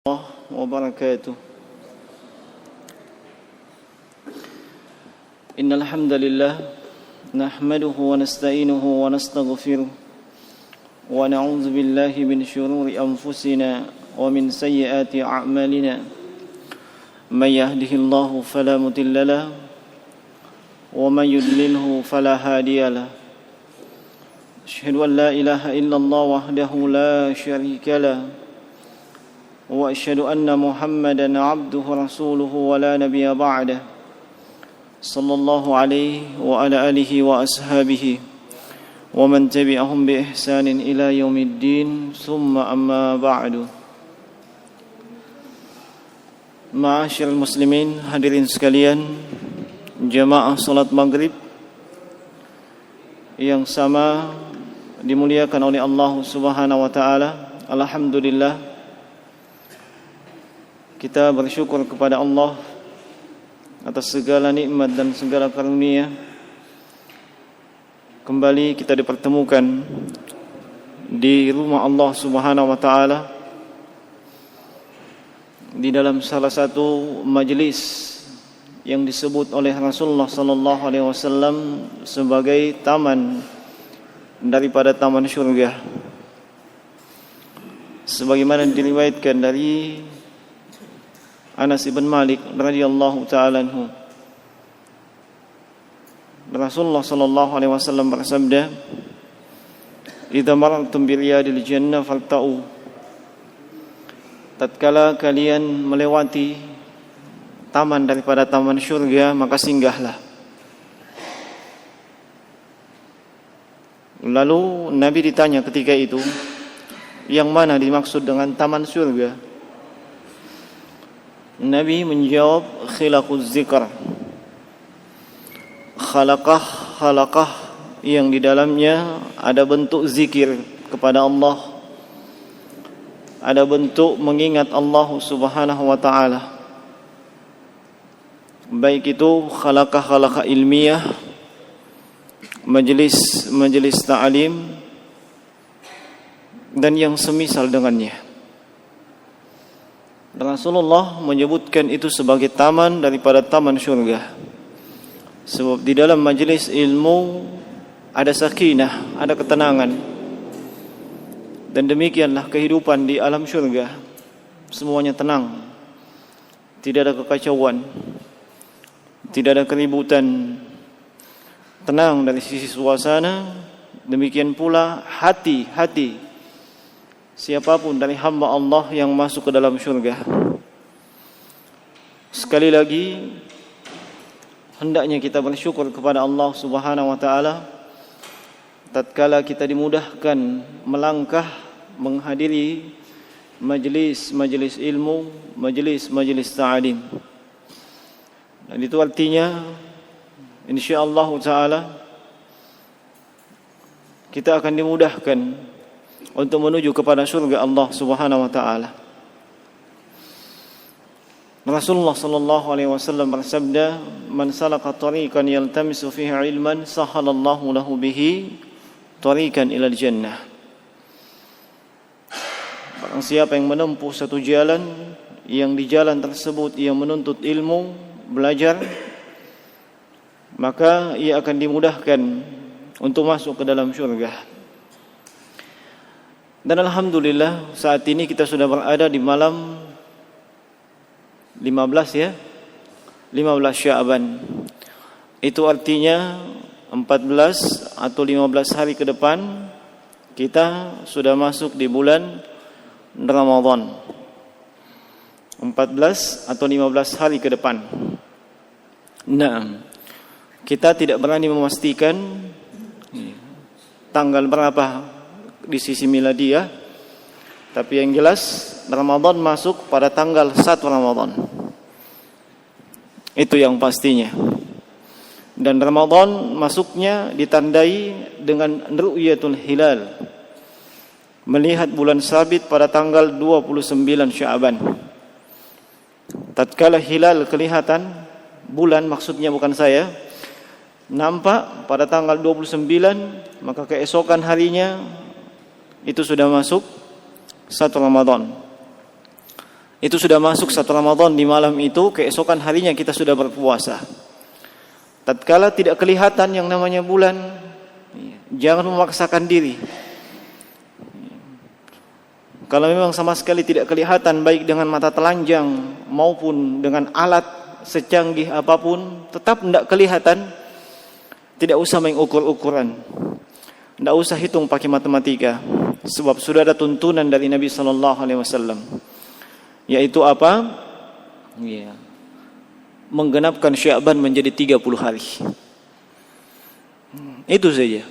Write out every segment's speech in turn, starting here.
الله وبركاته. إن الحمد لله نحمده ونستعينه ونستغفره ونعوذ بالله من شرور أنفسنا ومن سيئات أعمالنا. من يهده الله فلا مضل له ومن يضلله فلا هادي له. أشهد أن لا إله إلا الله وحده لا شريك له وأشهد أن محمدا عبده ورسوله ولا نبي بعده صلى الله عليه وعلى آله وأصحابه ومن تبعهم بإحسان إلى يوم الدين ثم أما بعد. Ma'asyiral muslimin, hadirin sekalian, jamaah salat maghrib yang sama dimuliakan oleh Allah Subhanahu wa taala. Alhamdulillah, kita bersyukur kepada Allah atas segala nikmat dan segala karunia. Kembali kita dipertemukan di rumah Allah Subhanahu wa taala, di dalam salah satu majelis yang disebut oleh Rasulullah sallallahu alaihi wasallam sebagai taman daripada taman syurga, sebagaimana diriwayatkan dari Anas ibn Malik radhiyallahu ta'ala anhu. Rasulullah sallallahu alaihi wasallam bersabda, "Idza marartum bi riyadil jannah falta'u." Tatkala kalian melewati taman daripada taman syurga, maka singgahlah. Lalu Nabi ditanya ketika itu, yang mana dimaksud dengan taman syurga? Nabi menjawab, khilaquz zikr. Khalaqah yang di dalamnya ada bentuk zikir kepada Allah, ada bentuk mengingat Allah Subhanahu wa taala. Baik itu khalaqah ilmiah, majelis ta'lim, dan yang semisal dengannya. Rasulullah menyebutkan itu sebagai taman daripada taman syurga, sebab di dalam majelis ilmu ada sakinah, ada ketenangan. Dan demikianlah kehidupan di alam syurga, semuanya tenang, tidak ada kekacauan, tidak ada keributan, tenang dari sisi suasana. Demikian pula hati siapapun dari hamba Allah yang masuk ke dalam syurga. Sekali lagi, hendaknya kita bersyukur kepada Allah Subhanahu wa taala tatkala kita dimudahkan melangkah menghadiri majelis ilmu, majelis ta'lim. Dan itu artinya insyaallah taala kita akan dimudahkan untuk menuju kepada surga Allah Subhanahu wa taala. Rasulullah sallallahu alaihi wasallam bersabda, "Man salaka tariqan yaltamisu fihi ilman, sahalallahu lahu bihi tariqan ilal jannah." Barang siapa yang menempuh satu jalan, yang di jalan tersebut ia menuntut ilmu, belajar, maka ia akan dimudahkan untuk masuk ke dalam syurga. Dan alhamdulillah saat ini kita sudah berada di malam 15 Sya'ban. Itu artinya 14 atau 15 hari ke depan kita sudah masuk di bulan Ramadan. 14 atau 15 hari ke depan. Nah, kita tidak berani memastikan tanggal berapa di sisi miladiah, tapi yang jelas Ramadan masuk pada tanggal 1 Ramadan. Itu yang pastinya. Dan Ramadan masuknya ditandai dengan ru'yatul hilal, melihat bulan sabit pada tanggal 29 Sya'ban. Tatkala hilal kelihatan, bulan maksudnya bukan saya, nampak pada tanggal 29, maka keesokan harinya itu sudah masuk 1 Ramadan. itu sudah masuk 1 Ramadan di malam itu, keesokan harinya kita sudah berpuasa. Tatkala tidak kelihatan yang namanya bulan, jangan memaksakan diri. Kalau memang sama sekali tidak kelihatan, baik dengan mata telanjang maupun dengan alat secanggih apapun, tetap tidak kelihatan, tidak usah mengukur-ukuran, tidak usah hitung pakai matematika, sebab sudah ada tuntunan dari Nabi SAW, yaitu apa? Ya, menggenapkan Sya'ban menjadi 30 hari. Itu saja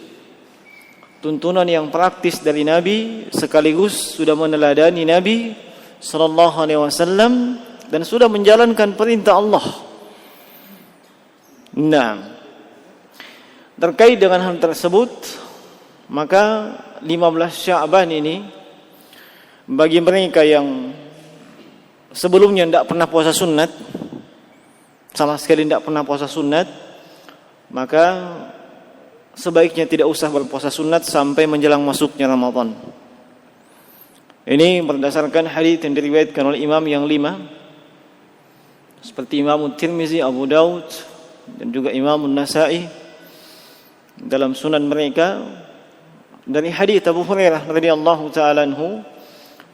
tuntunan yang praktis dari Nabi, sekaligus sudah meneladani Nabi SAW dan sudah menjalankan perintah Allah. Nah, terkait dengan hal tersebut, maka 15 Sya'ban ini bagi mereka yang sebelumnya tidak pernah puasa sunat, sama sekali tidak pernah puasa sunat, maka sebaiknya tidak usah berpuasa sunat sampai menjelang masuknya Ramadan. Ini berdasarkan hadis yang diriwayatkan oleh imam yang 5, seperti Imam Tirmizi, Abu Daud, dan juga Imam Nasa'i dalam sunan mereka, dari hadis Abu Hurairah radhiyallahu taala anhu,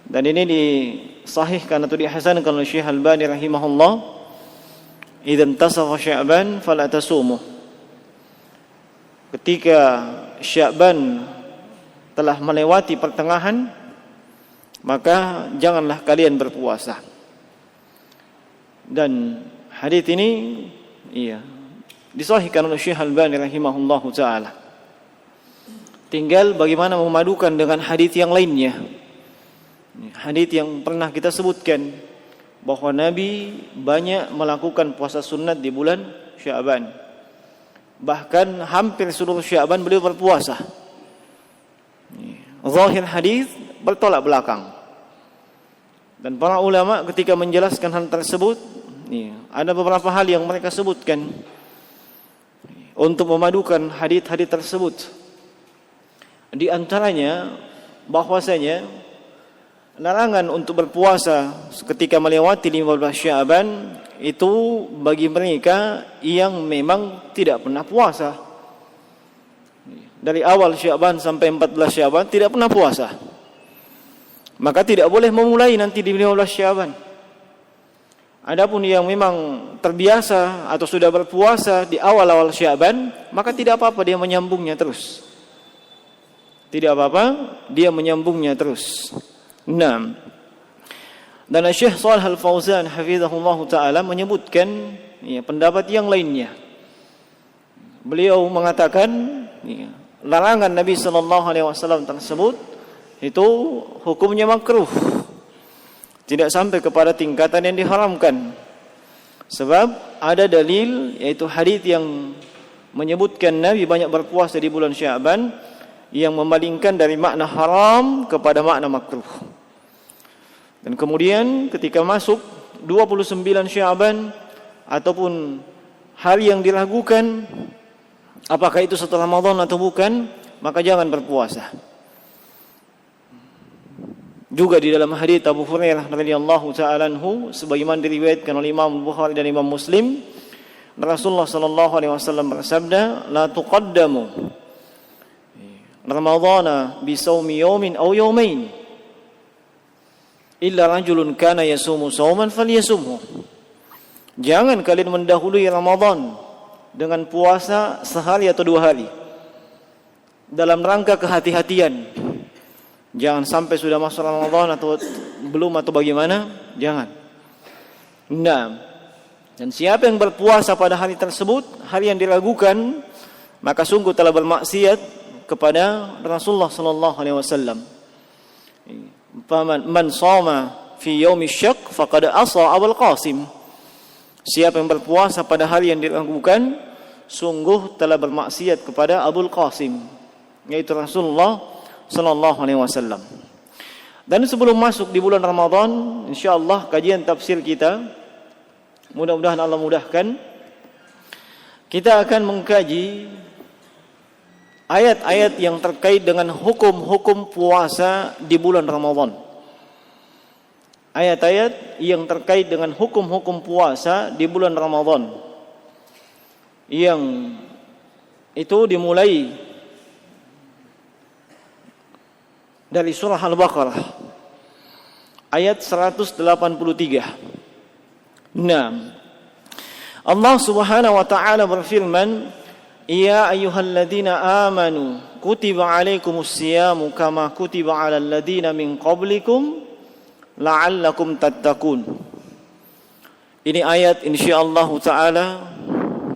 dan ini disahihkan atau dihasankan oleh Syekh Al-Albani rahimahullah. Idzan tasafa Sya'ban fala tasumuh. Ketika Sya'ban telah melewati pertengahan, maka janganlah kalian berpuasa. Dan hadis ini disahihkan oleh Syekh Al-Albani rahimahullahu taala. Tinggal bagaimana memadukan dengan hadis yang lainnya. Hadis yang pernah kita sebutkan bahwa Nabi banyak melakukan puasa sunat di bulan Sya'ban. Bahkan hampir seluruh Sya'ban beliau berpuasa. Zahir hadis bertolak belakang. Dan para ulama ketika menjelaskan hal tersebut, ada beberapa hal yang mereka sebutkan untuk memadukan hadis-hadis tersebut. Di antaranya bahwasanya larangan untuk berpuasa ketika melewati 15 Sya'ban itu bagi mereka yang memang tidak pernah puasa. Dari awal Sya'ban sampai 14 Sya'ban tidak pernah puasa, maka tidak boleh memulai nanti di 15 Sya'ban. Adapun yang memang terbiasa atau sudah berpuasa di awal-awal Sya'ban, maka tidak apa-apa dia menyambungnya terus. Tidak apa-apa dia menyambungnya terus. Nah, dan Syekh Shalih Al-Fauzan hafizahullah ta'ala menyebutkan pendapat yang lainnya. Beliau mengatakan larangan Nabi SAW tersebut itu hukumnya makruh, tidak sampai kepada tingkatan yang diharamkan. Sebab ada dalil, yaitu hadis yang menyebutkan Nabi banyak berpuasa di bulan Sya'ban, yang memalingkan dari makna haram kepada makna makruh. Dan kemudian ketika masuk 29 Sya'ban ataupun hari yang diragukan apakah itu setelah Ramadan atau bukan, maka jangan berpuasa. Juga di dalam hadis Abu Hurairah radhiyallahu ta'ala anhu, sebagaimana diriwayatkan oleh Imam Bukhari dan Imam Muslim, Rasulullah sallallahu alaihi wasallam bersabda, "La tuqaddamu Ramadhana bi shaumi yawmin aw yawmain illa rajulun kana yasumu shauman falyasumhu." Jangan kalian mendahului Ramadan dengan puasa sehari atau 2 hari dalam rangka kehati-hatian. Jangan sampai sudah masuk Ramadan atau belum atau bagaimana, jangan. Nah, dan siapa yang berpuasa pada hari tersebut, hari yang diragukan, maka sungguh telah bermaksiat kepada Rasulullah sallallahu alaihi wasallam. Man shoma fi yaumi syak faqad asa Abul Qasim. Siapa yang berpuasa pada hari yang diragukan, sungguh telah bermaksiat kepada Abul Qasim, yaitu Rasulullah sallallahu alaihi wasallam. Dan sebelum masuk di bulan Ramadan, insyaallah kajian tafsir kita, mudah-mudahan Allah mudahkan, kita akan mengkaji ayat-ayat yang terkait dengan hukum-hukum puasa di bulan Ramadan. ayat-ayat yang terkait dengan hukum-hukum puasa di bulan Ramadan, yang itu dimulai dari surah Al-Baqarah ayat 183. Nah, Allah Subhanahu wa taala berfirman, "Ya ayyuhalladzina amanu kutiba alaikumus siyamu kama kutiba alal ladzina min qablikum la'allakum tattaqun." Ini ayat insyaallah taala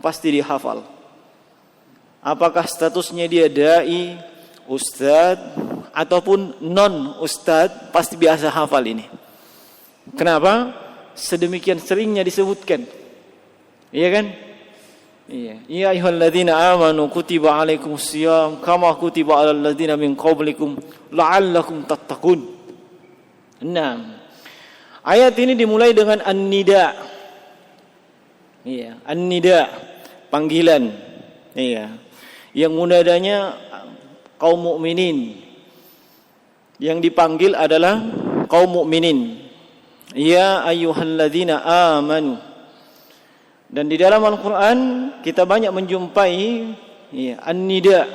pasti dihafal. Apakah statusnya dia dai, ustaz ataupun non ustaz, pasti biasa hafal ini. Kenapa? Sedemikian seringnya disebutkan. Iya kan? Iya. Ya ayyuhalladzina amanu kutiba alaikumusiyam kama kutiba alal ladzina min qablikum la'allakum tattaqun. Nah, ayat ini dimulai dengan an-nida. Iya, an-nida, panggilan. Iya. Yang munadanya kaum mukminin. Yang dipanggil adalah kaum mukminin. Ya ayyuhalladzina amanu. Dan di dalam Al-Quran kita banyak menjumpai an-nida.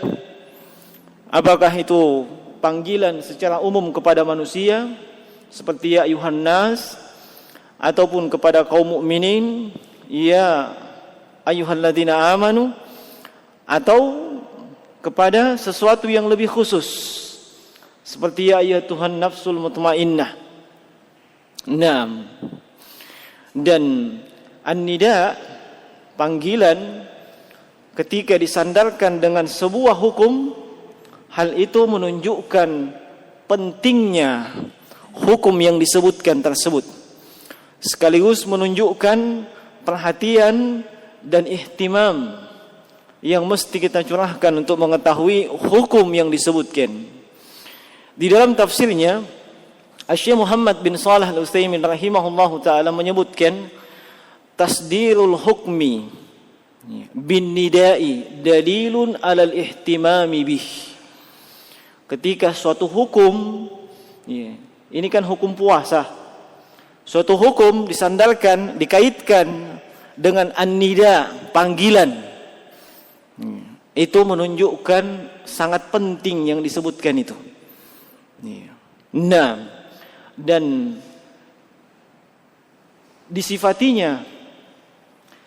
Apakah itu panggilan secara umum kepada manusia seperti ya ayuhan nas, ataupun kepada kaum mukminin ya ayyuhalladzina amanu, atau kepada sesuatu yang lebih khusus seperti ya ayyatuhan nafsul mutmainnah. Naam. Dan an-nida, panggilan, ketika disandarkan dengan sebuah hukum, hal itu menunjukkan pentingnya hukum yang disebutkan tersebut, sekaligus menunjukkan perhatian dan ihtimam yang mesti kita curahkan untuk mengetahui hukum yang disebutkan. Di dalam tafsirnya, Syekh Muhammad bin Shalih Al-Utsaimin rahimahullahu taala menyebutkan, tasdirul hukmi bin nidai dalilun alal ihtimami bih. Ketika suatu hukum, ini kan hukum puasa, suatu hukum disandarkan, dikaitkan dengan an-nida, panggilan, itu menunjukkan sangat penting yang disebutkan itu. Nah, dan disifatinya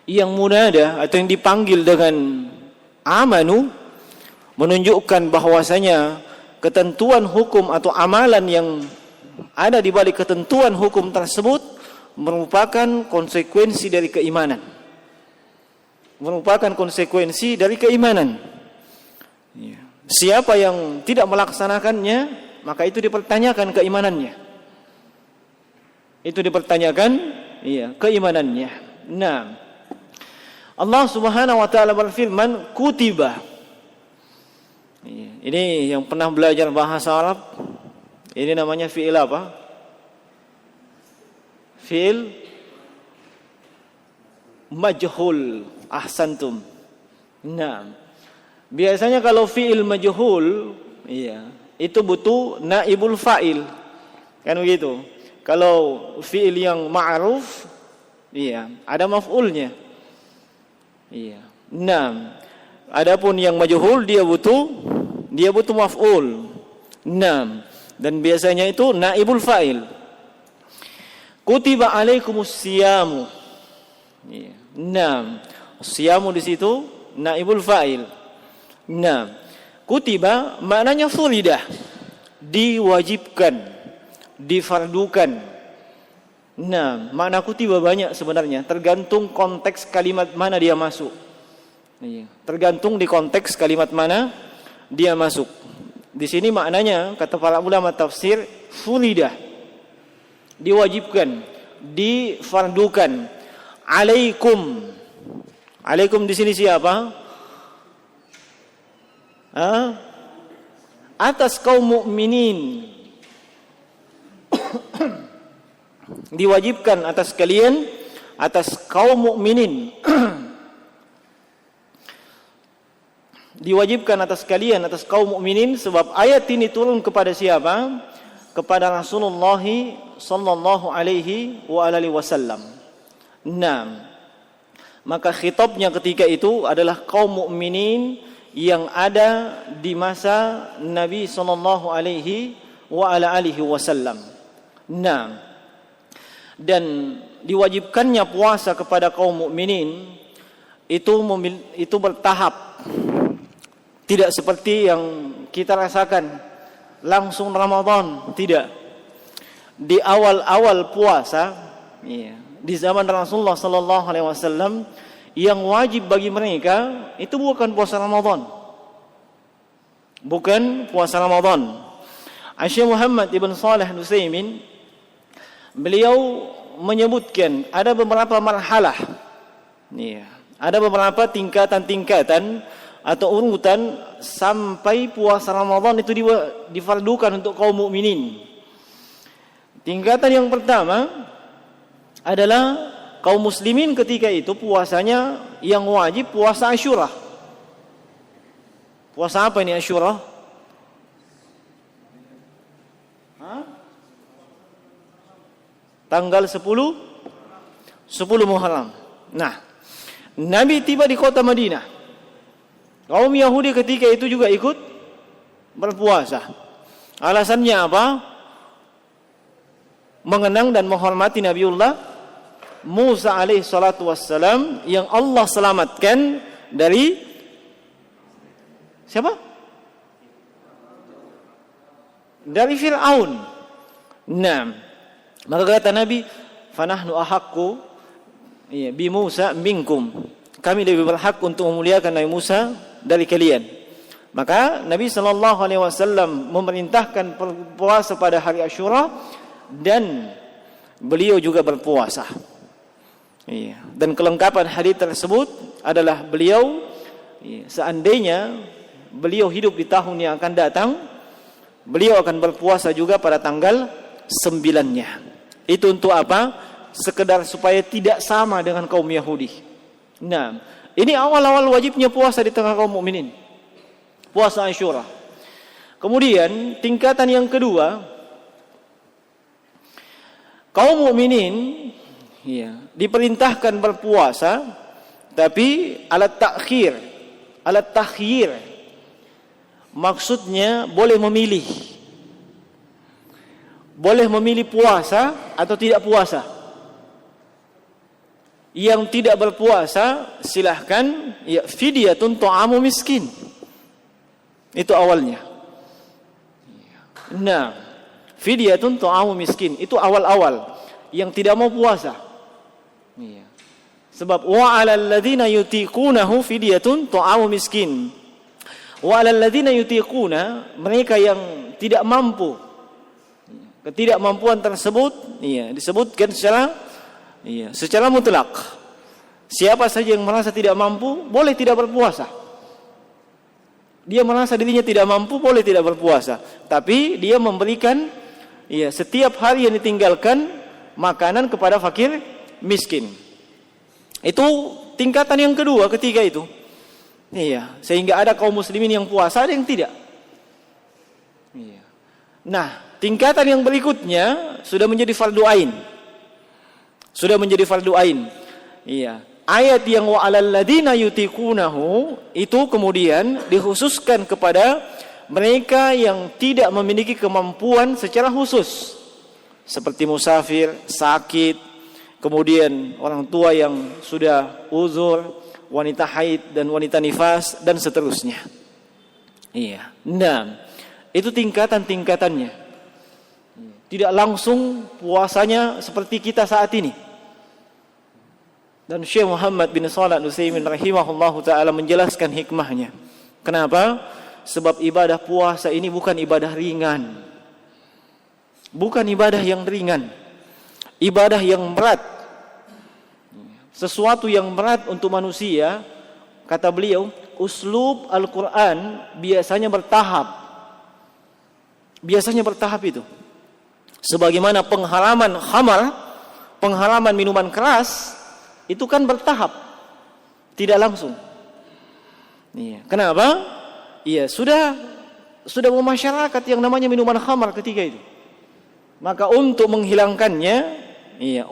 yang munada atau yang dipanggil dengan amanu, menunjukkan bahwasanya ketentuan hukum atau amalan yang ada di balik ketentuan hukum tersebut merupakan konsekuensi dari keimanan. Merupakan konsekuensi dari keimanan. Siapa yang tidak melaksanakannya, maka itu dipertanyakan keimanannya. Itu dipertanyakan keimanannya. Nah, Allah Subhanahu wa taala berfirman, kutiba. Ini yang pernah belajar bahasa Arab, ini namanya fi'il apa? Fi'il majhul. Ahsantum. Nah, biasanya kalau fi'il majhul, itu butuh naibul fa'il. Kan begitu. Kalau fi'il yang ma'ruf, ada maf'ulnya. Nah, adapun yang majhul dia butuh maf'ul. Nah, dan biasanya itu naibul fa'il. Kutiba alaikumus siyamu. Nah, siyamu di situ naibul fa'il. Nah, kutiba maknanya furidah, diwajibkan, difardukan. Nah, makna kutiba banyak sebenarnya, tergantung konteks kalimat mana dia masuk. Tergantung di konteks kalimat mana dia masuk. Di sini maknanya kata para ulama tafsir, furidah, diwajibkan, difardukan. Alaikum. Alaikum di sini siapa? Atas kaum mukminin. Diwajibkan atas kalian, atas kaum mukminin. Diwajibkan atas kalian, atas kaum mukminin, sebab ayat ini turun kepada siapa? kepada Rasulullah sallallahu alaihi wasallam. Maka khitabnya ketika itu adalah kaum mukminin yang ada di masa Nabi sallallahu alaihi wasallam. Dan diwajibkannya puasa kepada kaum mukminin itu bertahap. Tidak seperti yang kita rasakan langsung Ramadan, tidak. Di awal-awal puasa, di zaman Rasulullah sallallahu alaihi wasallam, yang wajib bagi mereka itu bukan puasa Ramadan. Bukan puasa Ramadan. Syekh Muhammad ibn Shalih Al-Utsaimin beliau menyebutkan ada beberapa marhalah. Ada beberapa tingkatan-tingkatan atau urutan sampai puasa Ramadan itu difardukan untuk kaum mukminin. Tingkatan yang pertama adalah kaum muslimin ketika itu puasanya yang wajib puasa Asyura. Puasa apa ini Asyura? Tanggal 10 Muharram. Nah, Nabi tiba di kota Madinah. Kaum Yahudi ketika itu juga ikut berpuasa. Alasannya apa? Mengenang dan menghormati Nabiullah Musa alaihi salatu wassalam yang Allah selamatkan dari siapa? Dari Fir'aun. Nah, maka kata Nabi, "Fanahnu ahaqqu bi Musa minkum." Kami lebih berhak untuk memuliakan Nabi Musa dari kalian. Maka Nabi sallallahu alaihi wasallam memerintahkan puasa pada hari Asyura dan beliau juga berpuasa. Dan kelengkapan hadis tersebut adalah beliau seandainya beliau hidup di tahun yang akan datang, beliau akan berpuasa juga pada tanggal 9-nya. Itu untuk apa? Sekedar supaya tidak sama dengan kaum Yahudi. Nah, ini awal-awal wajibnya puasa di tengah kaum mukminin. Puasa Asyura. Kemudian tingkatan yang kedua, kaum mukminin diperintahkan berpuasa tapi alat takhir. Maksudnya boleh memilih. Boleh memilih puasa atau tidak puasa. Yang tidak berpuasa silahkan fidyatun ta'amu miskin. Itu awalnya. Nah, fidyatun ta'amu miskin itu awal-awal yang tidak mau puasa. Sebab wa 'alal ladzina yutiqunahu fidyatun ta'amu miskin. Wa 'alal ladzina yutiquna, mereka yang tidak mampu. Ketidakmampuan tersebut disebutkan secara mutlak. Siapa saja yang merasa tidak mampu boleh tidak berpuasa. Dia merasa dirinya tidak mampu boleh tidak berpuasa, tapi dia memberikan setiap hari yang ditinggalkan makanan kepada fakir miskin. Itu tingkatan yang kedua ketika itu. Sehingga ada kaum muslimin yang puasa, ada yang tidak. Nah, tingkatan yang berikutnya sudah menjadi fardu ain. Ayat yang wa 'alal ladzina yutiqunahu itu kemudian dikhususkan kepada mereka yang tidak memiliki kemampuan secara khusus. Seperti musafir, sakit, kemudian orang tua yang sudah uzur, wanita haid dan wanita nifas dan seterusnya. Nah, itu tingkatan-tingkatannya. Tidak langsung puasanya seperti kita saat ini. Dan Syekh Muhammad bin Shalih Al-Utsaimin rahimahullahu taala menjelaskan hikmahnya. Kenapa? Sebab ibadah puasa ini bukan ibadah ringan. Bukan ibadah yang ringan. Ibadah yang berat. Sesuatu yang berat untuk manusia, kata beliau, uslub Al-Qur'an biasanya bertahap. Biasanya bertahap itu. Sebagaimana pengharaman khamar, pengharaman minuman keras, itu kan bertahap, tidak langsung. Kenapa? Sudah memasyarakat yang namanya minuman khamar ketika itu. Maka untuk menghilangkannya,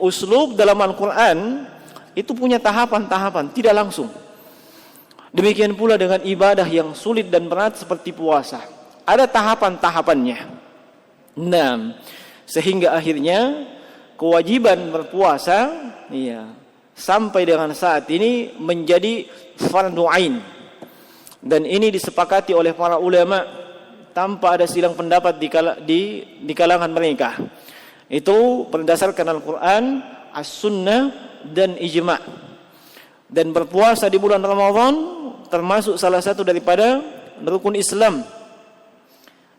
uslub dalam Al-Quran itu punya tahapan-tahapan, tidak langsung. Demikian pula dengan ibadah yang sulit dan berat seperti puasa, ada tahapan-tahapannya. Nah, sehingga akhirnya kewajiban berpuasa sampai dengan saat ini menjadi fardu ain. Dan ini disepakati oleh para ulama tanpa ada silang pendapat di kalangan mereka. Itu berdasarkan Al-Quran, As-Sunnah, dan Ijma'. Dan berpuasa di bulan Ramadan termasuk salah satu daripada rukun Islam.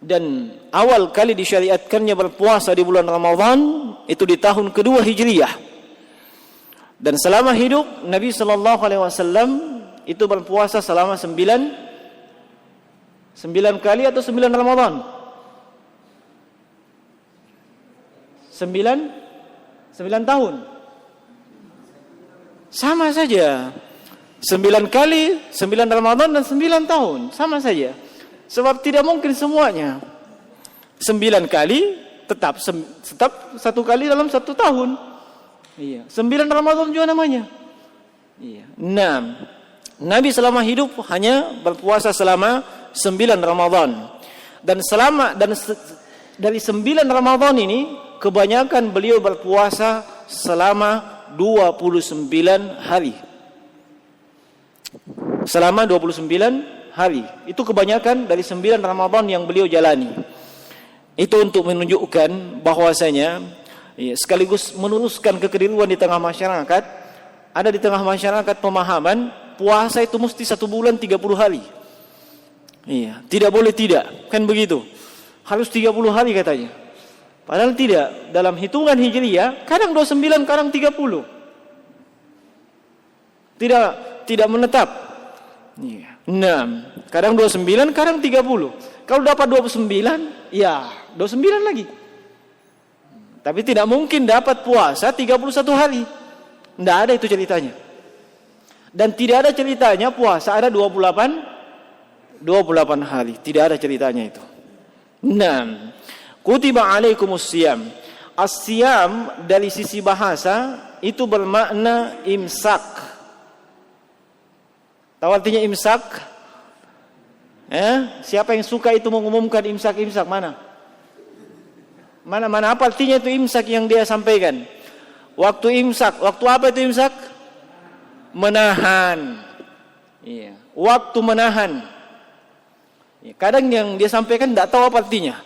Dan awal kali disyariatkannya berpuasa di bulan Ramadan itu di tahun kedua Hijriyah. Dan selama hidup Nabi SAW itu berpuasa selama 9 kali atau 9 Ramadan? 9 tahun. Sama saja. 9 kali, 9 Ramadan dan 9 tahun. Sama saja. Sebab tidak mungkin semuanya. 9 kali tetap 1 kali dalam 1 tahun. 9 Ramadan juga namanya. 6. Nabi selama hidup hanya berpuasa selama 9 Ramadan. Dan dari 9 Ramadan ini kebanyakan beliau berpuasa selama 29 hari. Selama 29 hari. Itu kebanyakan dari 9 Ramadan yang beliau jalani. Itu untuk menunjukkan bahwasanya sekaligus meluruskan kekeliruan di tengah masyarakat. Ada di tengah masyarakat pemahaman puasa itu mesti 1 bulan 30 hari. Tidak boleh tidak, kan begitu. Harus 30 hari katanya. Padahal tidak. Dalam hitungan Hijriyah, kadang 29, kadang 30. Tidak menetap. Kadang 29, kadang 30. Kalau dapat 29, 29 lagi. Tapi tidak mungkin dapat puasa 31 hari. Tidak ada itu ceritanya. Dan tidak ada ceritanya puasa ada 28 hari. Tidak ada ceritanya itu. Kutiba alaikumus siyam. As-siyam dari sisi bahasa itu bermakna imsak. Tahu artinya imsak? Siapa yang suka itu mengumumkan imsak-imsak? Mana apa artinya itu imsak yang dia sampaikan? Waktu imsak. Waktu apa itu imsak? Menahan. Waktu menahan. Kadang yang dia sampaikan tidak tahu apa artinya.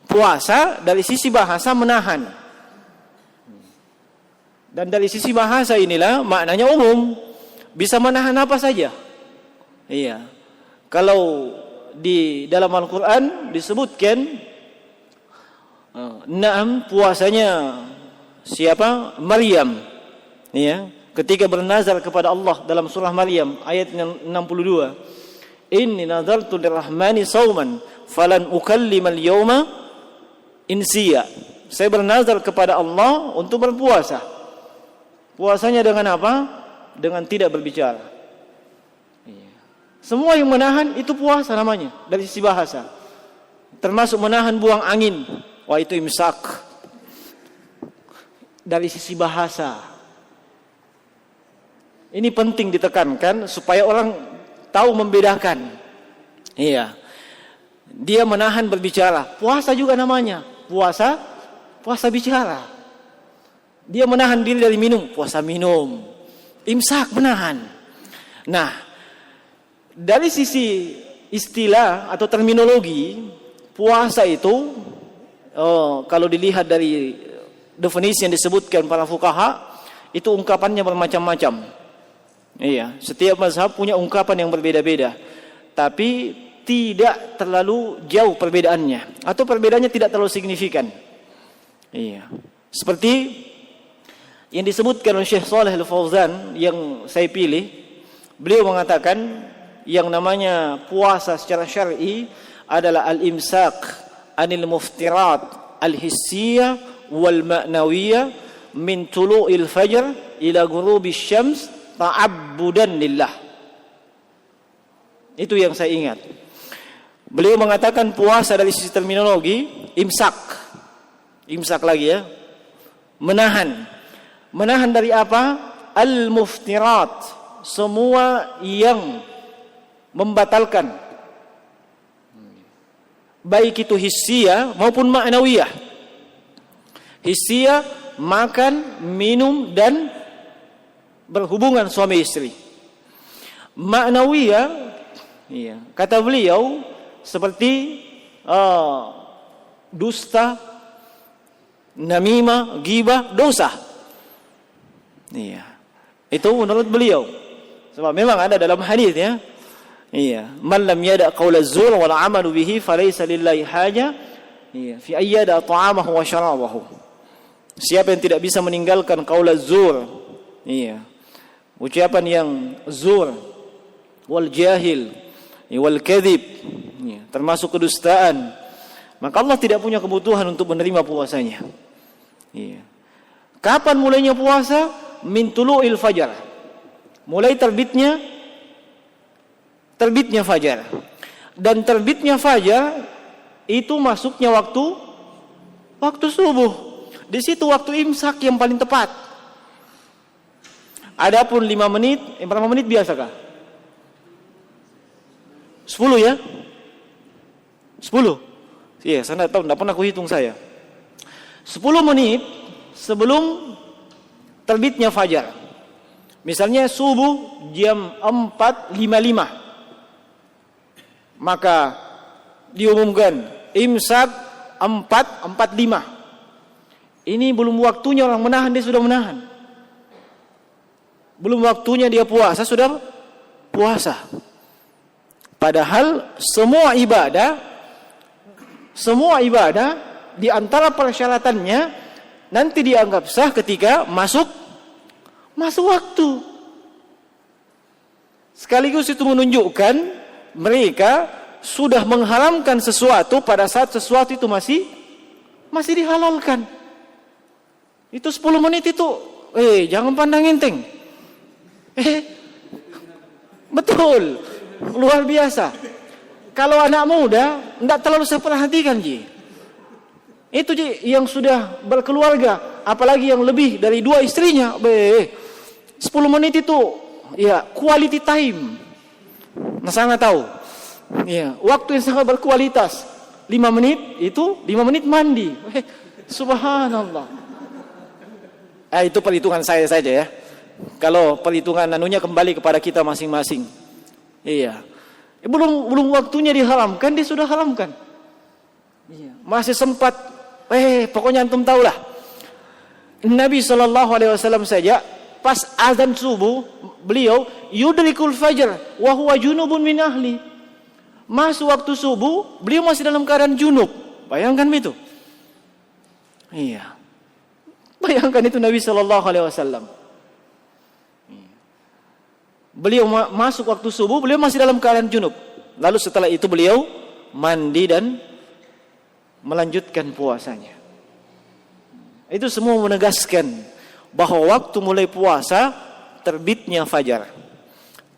Puasa dari sisi bahasa menahan. Dan dari sisi bahasa inilah maknanya umum. Bisa menahan apa saja. Kalau di dalam Al-Quran disebutkan puasanya siapa? Maryam. Ketika bernazar kepada Allah dalam surah Maryam ayat 62. Inni nazartu lirrahmani sauman falan ukallimal yawma insiya. Saya bernazar kepada Allah untuk berpuasa. Puasanya dengan apa? Dengan tidak berbicara. Semua yang menahan itu puasa namanya dari sisi bahasa. Termasuk menahan buang angin. Wah, itu imsak. Dari sisi bahasa. Ini penting ditekankan supaya orang tahu membedakan. Dia menahan berbicara. Puasa juga namanya. Puasa bicara. Dia menahan diri dari minum. Puasa minum. Imsak menahan. Nah, dari sisi istilah atau terminologi, puasa itu kalau dilihat dari definisi yang disebutkan para fuqaha, itu ungkapannya bermacam-macam. Setiap mazhab punya ungkapan yang berbeda-beda, tapi tidak terlalu jauh perbedaannya, atau perbedaannya tidak terlalu signifikan. Seperti yang disebutkan oleh Syekh Shalih Al-Fauzan yang saya pilih, beliau mengatakan yang namanya puasa secara syar'i adalah al-imsak anil muftirat al-hissiyah wal ma'nawiyah min tulu'il fajr ila ghurubis syams ta'abbudan lillah. Itu yang saya ingat. Beliau mengatakan puasa dari sisi terminologi imsak. Imsak lagi ya. Menahan. Menahan dari apa? Al-muftirat. Semua yang membatalkan. Baik itu hissiyah maupun ma'nawiyah. Hissiyah, makan, minum, dan berhubungan suami istri. Ma'nawiyah, kata beliau, seperti dusta, namimah, ghibah, dosa. Itu menurut beliau. Sebab memang ada dalam hadis ya. Man lam yada' qaula az-zur wal 'amalu bihi falaysa lillahi haja fi ayyada ta'amahu wa syarabahu. Siapa yang tidak bisa meninggalkan qaula az-zur, ucapan yang zur, wal jahil, wal kadhib, termasuk kedustaan, maka Allah tidak punya kebutuhan untuk menerima puasanya. Kapan mulainya puasa? Min tulu'il fajar. Mulai terbitnya fajar. Dan terbitnya fajar itu masuknya waktu subuh. Di situ waktu imsak yang paling tepat. Adapun 5 menit, berapa menit biasakah? 10 ya? 10. Iya, saya tahu, enggak pernah kuhitung saya. 10 menit sebelum terbitnya fajar. Misalnya subuh jam 4.55. Maka diumumkan imsak 4.45. Ini belum waktunya orang menahan, dia sudah menahan. Belum waktunya dia puasa, sudah puasa. Padahal semua ibadah di antara persyaratannya nanti dianggap sah ketika masuk waktu. Sekaligus itu menunjukkan mereka sudah mengharamkan sesuatu pada saat sesuatu itu masih dihalalkan. Itu 10 menit itu, jangan pandang enteng. Betul, luar biasa. Kalau anak muda, tidak terlalu saya perhatikan, Ji. Itu Ji, yang sudah berkeluarga, apalagi yang lebih dari 2 istrinya, 10 menit itu, quality time. Nah, saya nggak tahu. Waktu yang sangat berkualitas. 5 menit itu, 5 menit mandi. Subhanallah. Itu perhitungan saya saja ya. Kalau perhitungan anunya kembali kepada kita masing-masing. Belum waktunya diharamkan, dia sudah haramkan. Masih sempat, pokoknya antum tahulah. Nabi SAW saja pas azan subuh, beliau yudrikul fajar wa huwa junubun min ahli. Masuk waktu subuh, beliau masih dalam keadaan junub. Bayangkan itu. Bayangkan itu Nabi SAW. Beliau masuk waktu subuh, beliau masih dalam keadaan junub. Lalu setelah itu beliau mandi dan melanjutkan puasanya. Itu semua menegaskan bahwa waktu mulai puasa terbitnya fajar.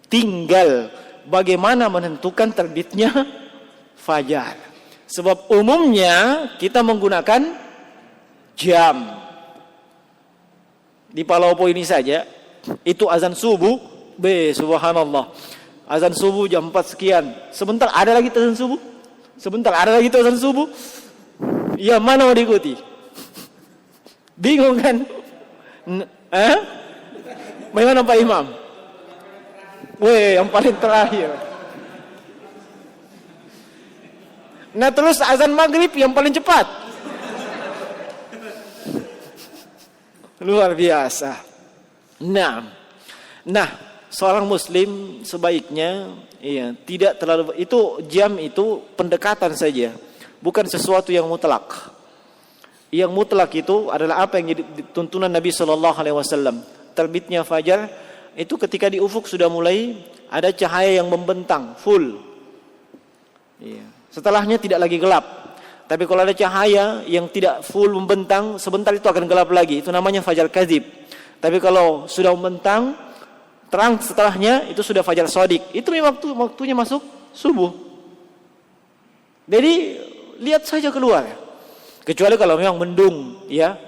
Tinggal bagaimana menentukan terbitnya fajar. Sebab umumnya kita menggunakan jam. Di Palopo ini saja, itu azan subuh, subhanallah. Azan subuh jam 4 sekian. Sebentar ada lagi azan subuh. Sebentar ada lagi azan subuh. Ya, mana mau diikuti? Bingung kan? Bagaimana Pak Imam? Yang paling terakhir. Nah, terus azan maghrib yang paling cepat. Luar biasa. Nah, seorang muslim sebaiknya tidak terlalu, itu jam itu pendekatan saja, bukan sesuatu yang mutlak. Yang mutlak itu adalah apa yang jadi tuntunan Nabi SAW. Terbitnya fajar itu ketika di ufuk sudah mulai ada cahaya yang membentang full. Setelahnya tidak lagi gelap. Tapi kalau ada cahaya yang tidak full membentang, sebentar itu akan gelap lagi. Itu namanya fajar kadzib. Tapi kalau sudah membentang, terang setelahnya, itu sudah fajar shadiq. Itu waktunya masuk subuh. Jadi lihat saja keluar. Kecuali kalau memang mendung, ya,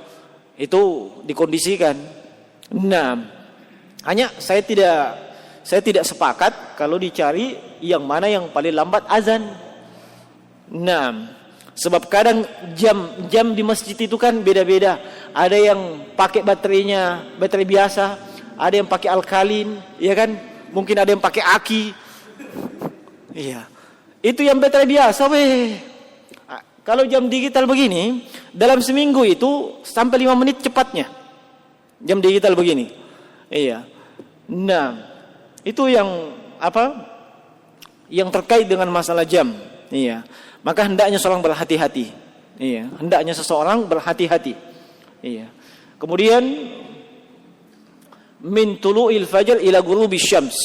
itu dikondisikan. Nah, hanya saya tidak sepakat kalau dicari yang mana yang paling lambat azan. Nah, sebab kadang jam di masjid itu kan beda-beda. Ada yang pakai baterai biasa, ada yang pakai alkalin, ya kan? Mungkin ada yang pakai aki. Iya. Itu yang baterai biasa, weh. Kalau jam digital begini, dalam seminggu itu sampai 5 menit cepatnya. Jam digital begini. Iya. Nah, itu yang yang terkait dengan masalah jam. Iya. Maka hendaknya seorang berhati-hati. Iya, hendaknya seseorang berhati-hati. Iya. Kemudian min tulu'il fajr ila ghurubi syams,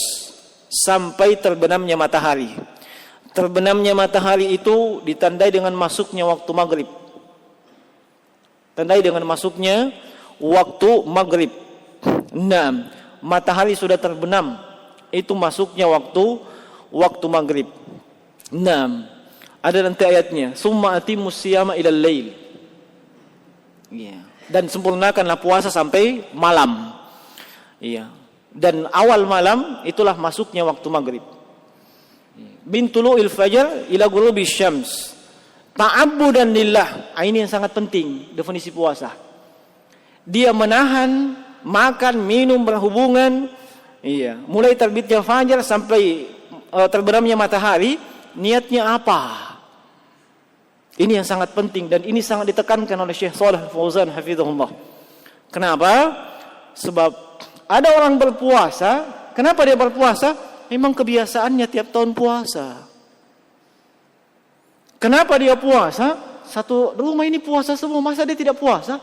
sampai terbenamnya matahari. Terbenamnya matahari itu ditandai dengan masuknya waktu maghrib. Tandai dengan masuknya waktu maghrib. Nah, matahari sudah terbenam, itu masuknya waktu maghrib. Nah, ada nanti ayatnya, summa atimmus siyama ilal lail. Iya. Dan sempurnakanlah puasa sampai malam. Iya. Dan awal malam itulah masuknya waktu maghrib. Min tulu'il fajr ila ghurubi syams. Ta'abbudan lillah. Ini yang sangat penting definisi puasa. Dia menahan makan, minum, berhubungan, iya, mulai terbitnya fajar sampai terbenamnya matahari, niatnya apa? Ini yang sangat penting dan ini sangat ditekankan oleh Syekh Shalih Fauzan hafizahullah. Kenapa? Sebab ada orang berpuasa, kenapa dia berpuasa? Memang kebiasaannya tiap tahun puasa. Kenapa dia puasa? Satu rumah ini puasa semua, masa dia tidak puasa?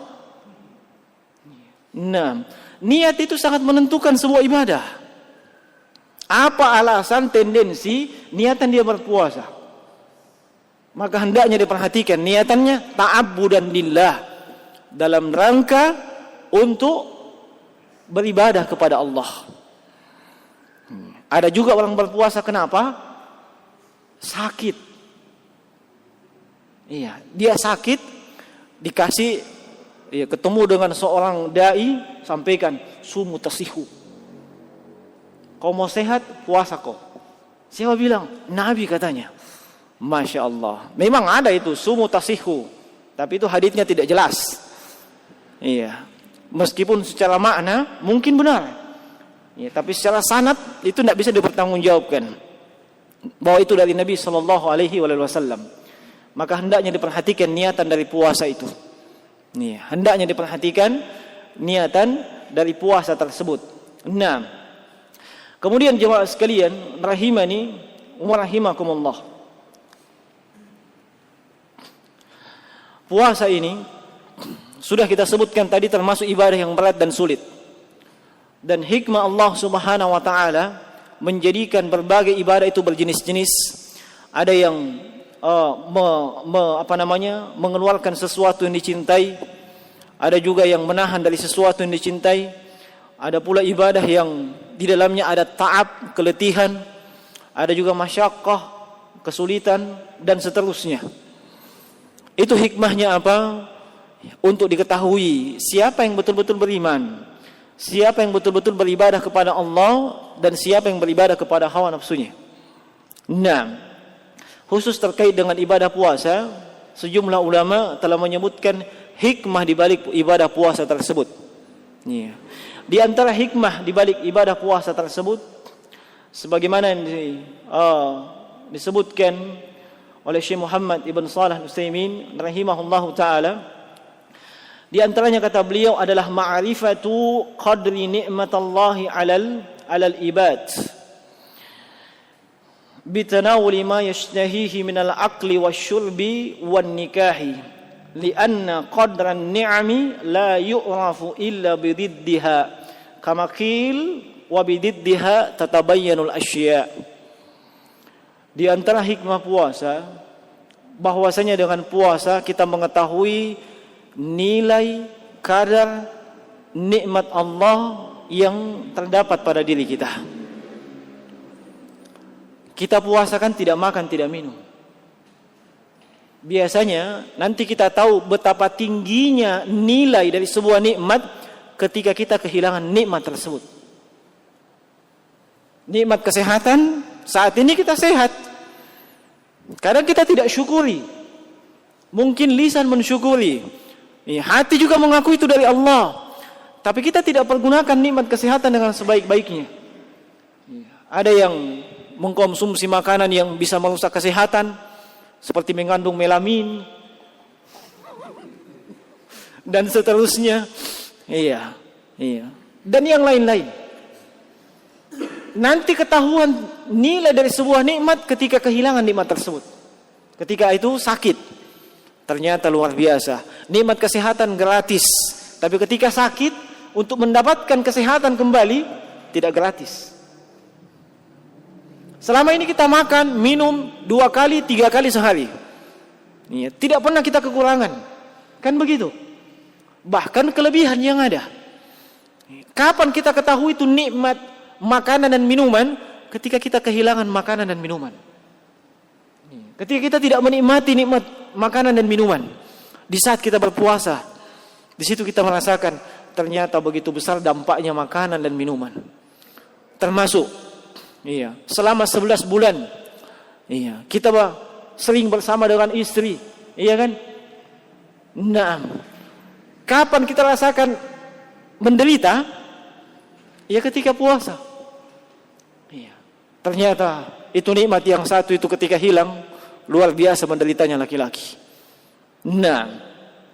Nah, niat itu sangat menentukan sebuah ibadah. Apa alasan, tendensi niatan dia berpuasa? Maka hendaknya diperhatikan niatannya ta'abbudan lillah, dalam rangka untuk beribadah kepada Allah. Ada juga orang berpuasa kenapa? Sakit. Iya, dia sakit, dikasih, ya, ketemu dengan seorang dai, sampaikan sumu tasihu. Kau mau sehat, puasa kau. Siapa bilang? Nabi katanya. Masya Allah. Memang ada itu sumu tasihu, tapi itu haditsnya tidak jelas. Iya. Meskipun secara makna mungkin benar. Ya, tapi secara sanad itu tidak bisa dipertanggungjawabkan bahwa itu dari Nabi Shallallahu Alaihi Wasallam. Maka hendaknya diperhatikan niatan dari puasa itu. Nih, hendaknya diperhatikan niatan dari puasa tersebut. Nah, kemudian jemaah sekalian, rahimani wa rahimakumullah. Puasa ini sudah kita sebutkan tadi termasuk ibadah yang berat dan sulit. Dan hikmah Allah Subhanahu wa taala menjadikan berbagai ibadah itu berjenis-jenis. Ada yang mengeluarkan sesuatu yang dicintai, ada juga yang menahan dari sesuatu yang dicintai. Ada pula ibadah yang di dalamnya ada ta'ab, keletihan, ada juga masyaqqah, kesulitan dan seterusnya. Itu hikmahnya apa? Untuk diketahui siapa yang betul-betul beriman, siapa yang betul-betul beribadah kepada Allah, dan siapa yang beribadah kepada hawa nafsunya. Nah, khusus terkait dengan ibadah puasa, sejumlah ulama telah menyebutkan hikmah di balik ibadah puasa tersebut. Ya. Di antara hikmah di balik ibadah puasa tersebut, sebagaimana yang disebutkan oleh Syekh Muhammad Ibn Shalih Al-Utsaimin rahimahullahu taala, di antaranya kata beliau adalah ma'rifatu qadri ni'matallahi 'alal ibad bitanawuli ma yashtahihi minal aqli wasyurbi wan nikahi lianna qadran ni'ami la yu'rafu illa bididdiha kama qil wa bididdiha tatabayyanul asya'. Di antara hikmah puasa, bahwasanya dengan puasa kita mengetahui nilai kadar nikmat Allah yang terdapat pada diri kita. Kita puasa kan tidak makan, tidak minum. Biasanya nanti kita tahu betapa tingginya nilai dari sebuah nikmat ketika kita kehilangan nikmat tersebut. Nikmat kesehatan, saat ini kita sehat. Kadang kita tidak syukuri. Mungkin lisan mensyukuri. Hati juga mengaku itu dari Allah. Tapi kita tidak pergunakan nikmat kesehatan dengan sebaik-baiknya. Ada yang mengkonsumsi makanan yang bisa merusak kesehatan, seperti mengandung melamin dan seterusnya. Iya. Dan yang lain-lain. Nanti ketahuan nilai dari sebuah nikmat ketika kehilangan nikmat tersebut. Ketika itu sakit, ternyata luar biasa. Nikmat kesehatan gratis, tapi ketika sakit, untuk mendapatkan kesehatan kembali tidak gratis. Selama ini kita makan, minum 2 kali, 3 kali sehari. Tidak pernah kita kekurangan. Kan begitu? Bahkan kelebihan yang ada. Kapan kita ketahui itu nikmat makanan dan minuman? Ketika kita kehilangan makanan dan minuman. Ketika kita tidak menikmati nikmat makanan dan minuman. Di saat kita berpuasa, di situ kita merasakan ternyata begitu besar dampaknya makanan dan minuman. Termasuk selama 11 bulan kita sering bersama dengan istri, iya kan? Nah, kapan kita rasakan menderita? Ya ketika puasa. Ternyata itu nikmat yang satu itu ketika hilang, luar biasa menderitanya laki-laki. Nah,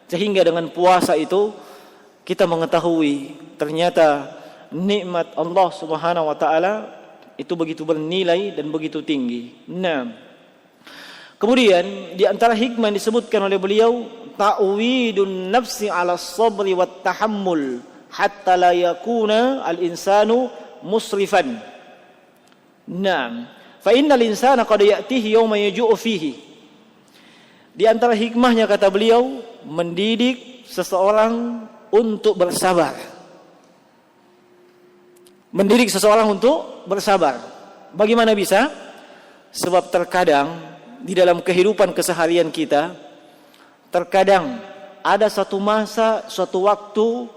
sehingga dengan puasa itu kita mengetahui ternyata nikmat Allah Subhanahu wa taala itu begitu bernilai dan begitu tinggi. Nah, kemudian di antara hikmah yang disebutkan oleh beliau, ta'widun nafsi 'ala sabri wat tahammul hatta la yakuna al-insanu musrifan. Nah, fa innal insana qad ya'tihi yawma yaju'u fihi. Di antara hikmahnya kata beliau, mendidik seseorang untuk bersabar. Mendidik seseorang untuk bersabar. Bagaimana bisa? Sebab terkadang di dalam kehidupan keseharian kita, terkadang ada satu masa, suatu waktu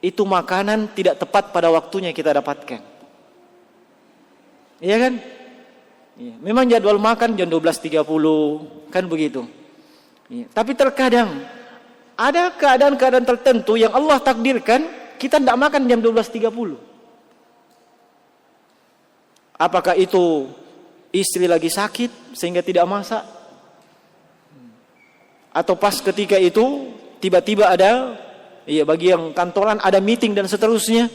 itu makanan tidak tepat pada waktunya kita dapatkan. Iya kan? Memang jadwal makan jam 12.30 kan begitu. Tapi terkadang ada keadaan-keadaan tertentu yang Allah takdirkan kita tidak makan jam 12.30. Apakah itu istri lagi sakit sehingga tidak masak? Atau pas ketika itu tiba-tiba ada bagi yang kantoran ada meeting dan seterusnya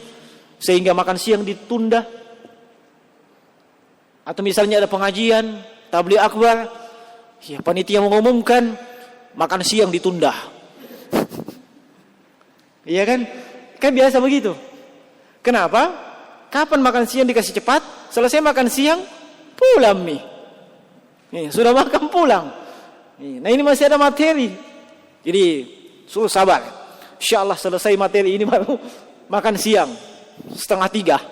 sehingga makan siang ditunda? Atau misalnya ada pengajian, tabligh akbar, panitia mengumumkan makan siang ditunda. Iya kan? Kan biasa begitu. Kenapa? Kapan makan siang dikasih cepat? Selesai makan siang, pulang nih. Sudah makan pulang. Nah ini masih ada materi. Jadi suruh sabar. InsyaAllah selesai materi ini baru makan siang. 2:30.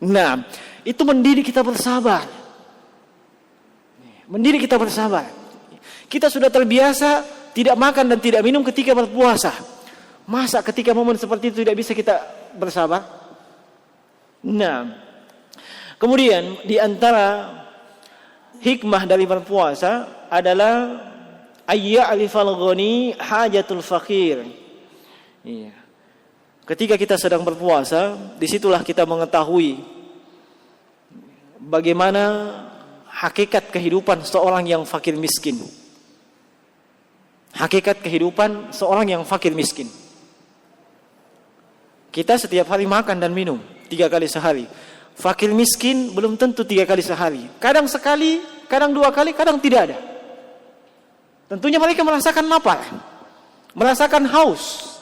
Nah, itu mendidik kita bersabar. Mendidik kita bersabar. Kita sudah terbiasa tidak makan dan tidak minum ketika berpuasa. Masa ketika momen seperti itu tidak bisa kita bersabar? Nah, kemudian di antara hikmah dari berpuasa adalah ayya'rifal ghani hajatul fakir. Ketika kita sedang berpuasa, disitulah kita mengetahui bagaimana hakikat kehidupan seorang yang fakir miskin. Hakikat kehidupan seorang yang fakir miskin. Kita setiap hari makan dan minum 3 kali sehari. Fakir miskin belum tentu 3 kali sehari. Kadang sekali, kadang 2 kali, kadang tidak ada. Tentunya mereka merasakan lapar, merasakan haus.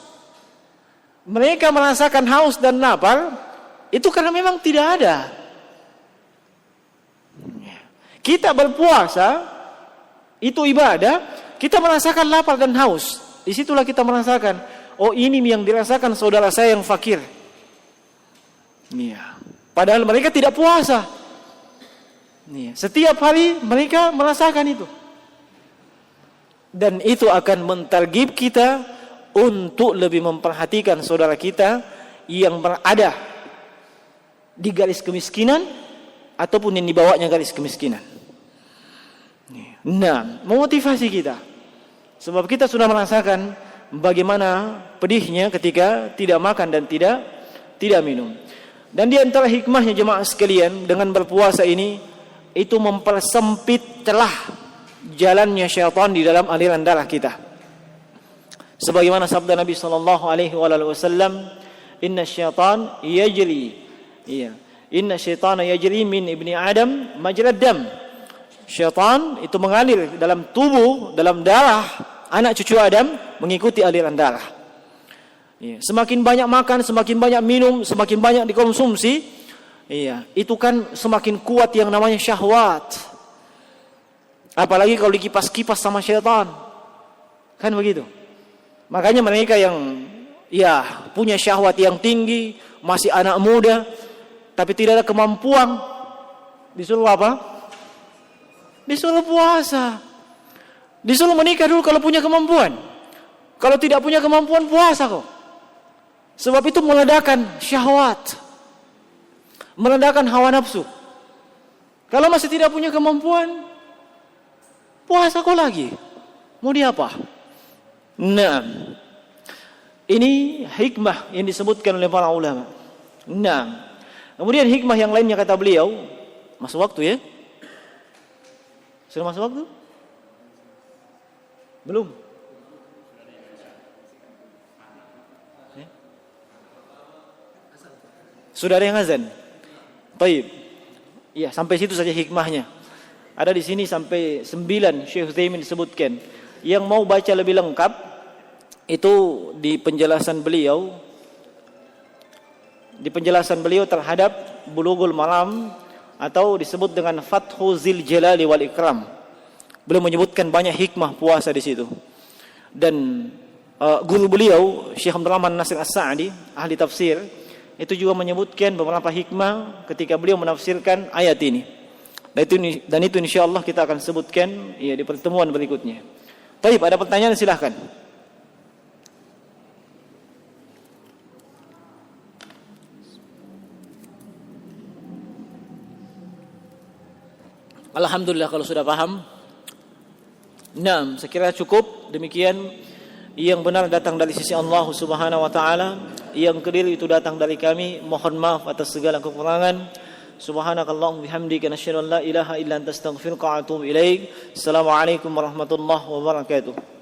Mereka merasakan haus dan lapar itu karena memang tidak ada. Kita berpuasa itu ibadah, kita merasakan lapar dan haus. Disitulah kita merasakan, oh ini yang dirasakan saudara saya yang fakir. Padahal mereka tidak puasa. Setiap hari mereka merasakan itu. Dan itu akan mentargib kita untuk lebih memperhatikan saudara kita yang berada di garis kemiskinan ataupun yang dibawanya garis kemiskinan. Nah, memotivasi kita. Sebab kita sudah merasakan bagaimana pedihnya ketika tidak makan dan tidak minum. Dan di antara hikmahnya jemaah sekalian dengan berpuasa ini, itu mempersempit celah jalannya syaitan di dalam aliran darah kita. Sebagaimana sabda Nabi sallallahu alaihi wasallam, "Inna syaitan yajri." Iya. Inna syaitana yajri min ibni Adam majrad dam. Syaitan itu mengalir dalam tubuh, dalam darah anak cucu Adam mengikuti aliran darah. Iya. Semakin banyak makan, semakin banyak minum, semakin banyak dikonsumsi, iya, itu kan semakin kuat yang namanya syahwat. Apalagi kalau dikipas-kipas sama syaitan. Kan begitu. Makanya mereka yang punya syahwat yang tinggi, masih anak muda, tapi tidak ada kemampuan, disuruh apa? Disuruh puasa. Disuruh menikah dulu kalau punya kemampuan. Kalau tidak punya kemampuan, puasa kok. Sebab itu meledakkan syahwat, meledakkan hawa nafsu. Kalau masih tidak punya kemampuan, puasa kok lagi. Mau diapa? Nah, ini hikmah yang disebutkan oleh para ulama. Nah, kemudian hikmah yang lainnya kata beliau, masuk waktu ya? Sudah masuk waktu? Belum? Sudah ada yang azan? Baik. Ya, sampai situ saja hikmahnya. Ada di sini sampai 9 Syekh Utsaimin disebutkan. Yang mau baca lebih lengkap itu di penjelasan beliau terhadap Bulughul Maram atau disebut dengan Fathu Zil Jalali wal Ikram. Beliau menyebutkan banyak hikmah puasa di situ. Dan guru beliau Syekh Abdul Rahman Nasir As-Sa'di, ahli tafsir, itu juga menyebutkan beberapa hikmah ketika beliau menafsirkan ayat ini. Dan itu insyaallah kita akan sebutkan ya di pertemuan berikutnya. Baik, ada pertanyaan silahkan. Alhamdulillah kalau sudah paham. Nah, sekiranya cukup. Demikian yang benar datang dari sisi Allah Subhanahu wa taala, yang keliru itu datang dari kami. Mohon maaf atas segala kekurangan. Subhanakallahumma bihamdika nasyhadu an la ilaha illa anta astaghfiruka wa atubu ilaik. Assalamualaikum warahmatullahi wabarakatuh.